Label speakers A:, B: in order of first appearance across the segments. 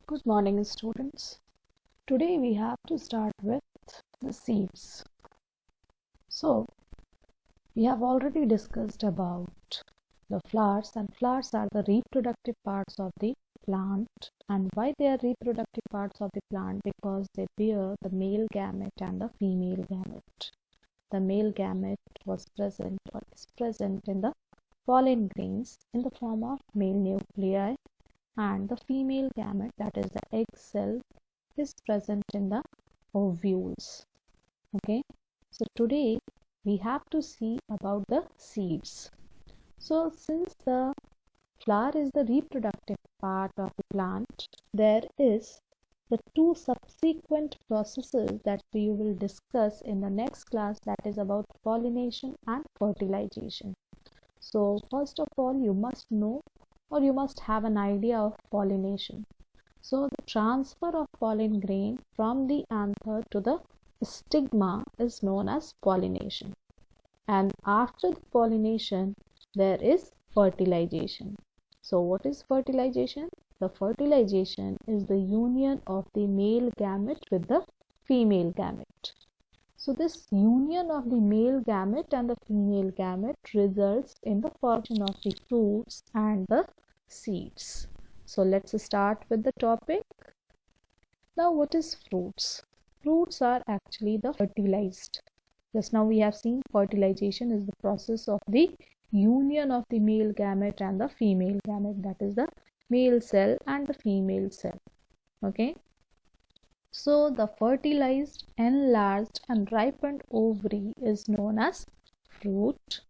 A: Good morning, students. Today we have to start with the seeds. So, we have already discussed about the flowers, and flowers are the reproductive parts of the plant. And why they are reproductive parts of the plant? Because they bear the male gamete and the female gamete. The male gamete was present or is present in the pollen grains in the form of male nuclei, and the female gamete, that is the egg cell, is present in the ovules. Okay, so today we have to see about the seeds. So since the flower is the reproductive part of the plant, there is the two subsequent processes that we will discuss in the next class, that is about pollination and fertilization. So first of all, you must know or you must have an idea of pollination. So the transfer of pollen grain from the anther to the stigma is known as pollination. And after the pollination, there is fertilization. So what is fertilization? The fertilization is the union of the male gamete with the female gamete. So this union of the male gamete and the female gamete results in the formation of the fruits and the seeds. So let's start with the topic. Now what is fruits? Fruits are actually the fertilized. Just now we have seen fertilization is the process of the union of the male gamete and the female gamete, that is the male cell and the female cell. Okay. So the fertilized, enlarged and ripened ovary is known as fruit.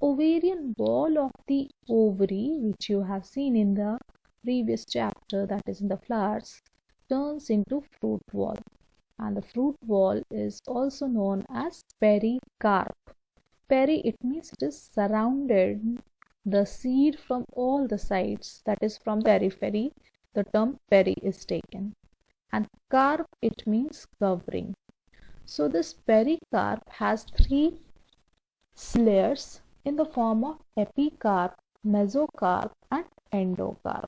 A: Ovarian wall of the ovary, which you have seen in the previous chapter, that is in the flowers, turns into fruit wall, and the fruit wall is also known as pericarp. Peri, it means it is surrounded the seed from all the sides, that is from the periphery the term peri is taken, and carp, it means covering. So this pericarp has three layers in the form of epicarp, mesocarp and endocarp.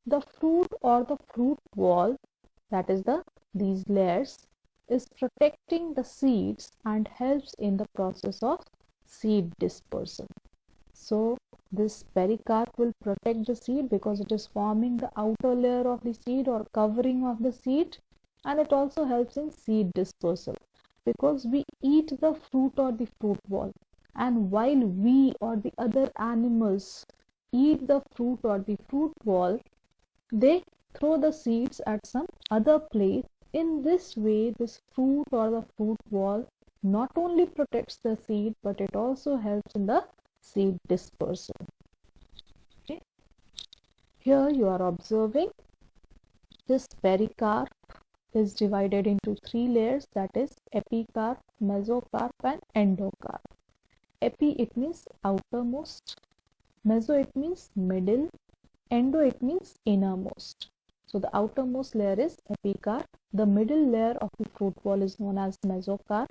A: The fruit or the fruit wall, that is these layers, is protecting the seeds and helps in the process of seed dispersal. So this pericarp will protect the seed because it is forming the outer layer of the seed or covering of the seed, and it also helps in seed dispersal because we eat the fruit or the fruit wall, and while we or the other animals eat the fruit or the fruit wall, they throw the seeds at some other place. In this way, this fruit or the fruit wall not only protects the seed, but it also helps in the seed dispersal. Okay. Here you are observing this pericarp is divided into three layers, that is epicarp, mesocarp and endocarp. Epi, it means outermost, meso, it means middle, endo, it means innermost. So the outermost layer is epicarp, the middle layer of the fruit wall is known as mesocarp,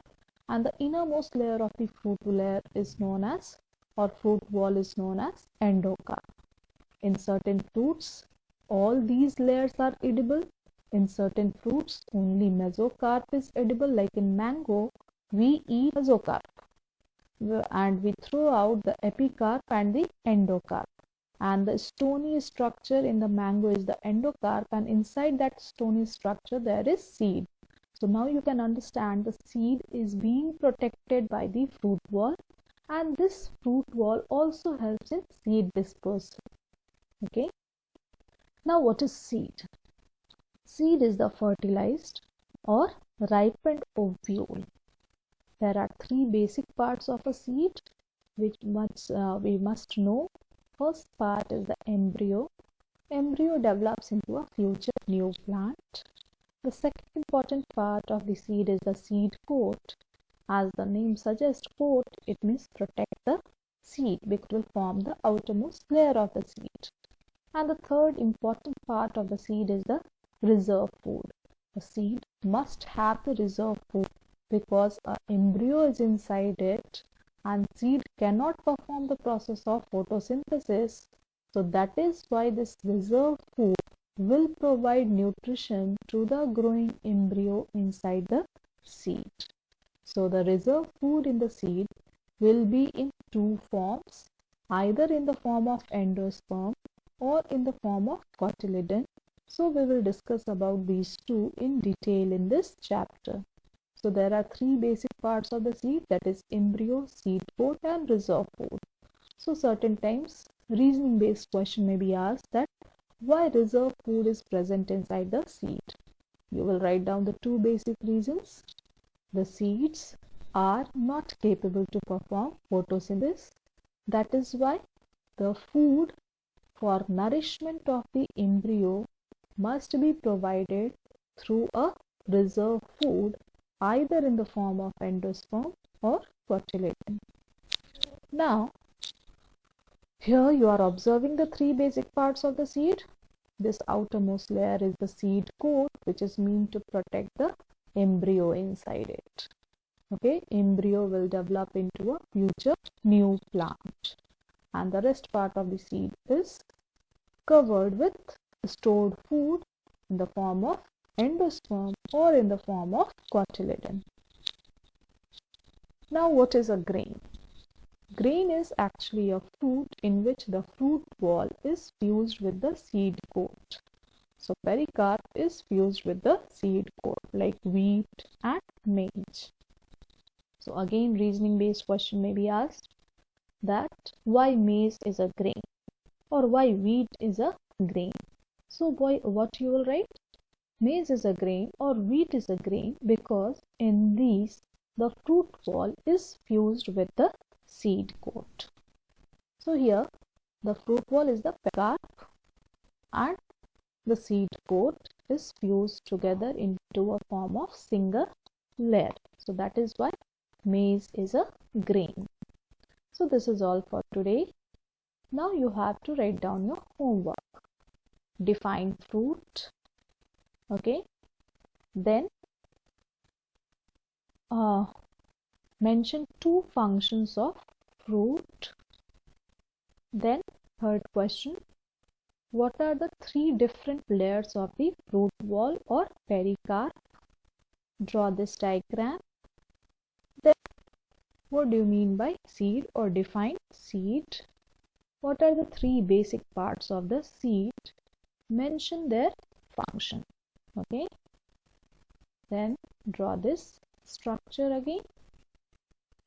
A: and the innermost layer of the fruit layer is known as, or fruit wall is known as, endocarp. In certain fruits, all these layers are edible. In certain fruits, only mesocarp is edible. Like in mango, we eat mesocarp and we throw out the epicarp and the endocarp. And the stony structure in the mango is the endocarp, and inside that stony structure there is seed. So now you can understand the seed is being protected by the fruit wall, and this fruit wall also helps in seed dispersal. Okay. Now what is seed? Seed is the fertilized or ripened ovule. There are three basic parts of a seed which we must know. First part is the embryo. Embryo develops into a future new plant. The second important part of the seed is the seed coat. As the name suggests, coat, it means protect the seed because it will form the outermost layer of the seed. And the third important part of the seed is the reserve food. The seed must have the reserve food because an embryo is inside it and seed cannot perform the process of photosynthesis. So that is why this reserve food will provide nutrition to the growing embryo inside the seed. So the reserve food in the seed will be in two forms, either in the form of endosperm or in the form of cotyledon. So we will discuss about these two in detail in this chapter. So there are three basic parts of the seed, that is embryo, seed coat and reserve food. So certain times reasoning based question may be asked that why reserve food is present inside the seed. You will write down the two basic reasons. The seeds are not capable to perform photosynthesis. That is why the food for nourishment of the embryo must be provided through a reserve food, either in the form of endosperm or cotyledon. Now, here you are observing the three basic parts of the seed. This outermost layer is the seed coat, which is meant to protect the embryo inside it. Okay, embryo will develop into a future new plant, and the rest part of the seed is covered with stored food in the form of endosperm or in the form of cotyledon. Now, what is a grain? Grain is actually a fruit in which the fruit wall is fused with the seed coat. So pericarp is fused with the seed coat like wheat and maize. So again, reasoning based question may be asked that why maize is a grain or why wheat is a grain. So what you will write? Maize is a grain or wheat is a grain because in these the fruit wall is fused with the seed coat. So here the fruit wall is the pericarp and the seed coat is fused together into a form of single layer. So that is why maize is a grain. So this is all for today. Now you have to write down your homework. Define fruit. Okay. Then mention two functions of fruit. Then third question, what are the three different layers of the fruit wall or pericarp? Draw this diagram. Then what do you mean by seed or define seed? What are the three basic parts of the seed? Mention their function. Okay. Then draw this structure again.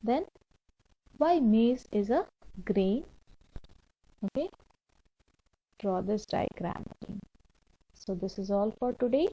A: Then why maize is a grain? Okay. Draw this diagram again. So this is all for today.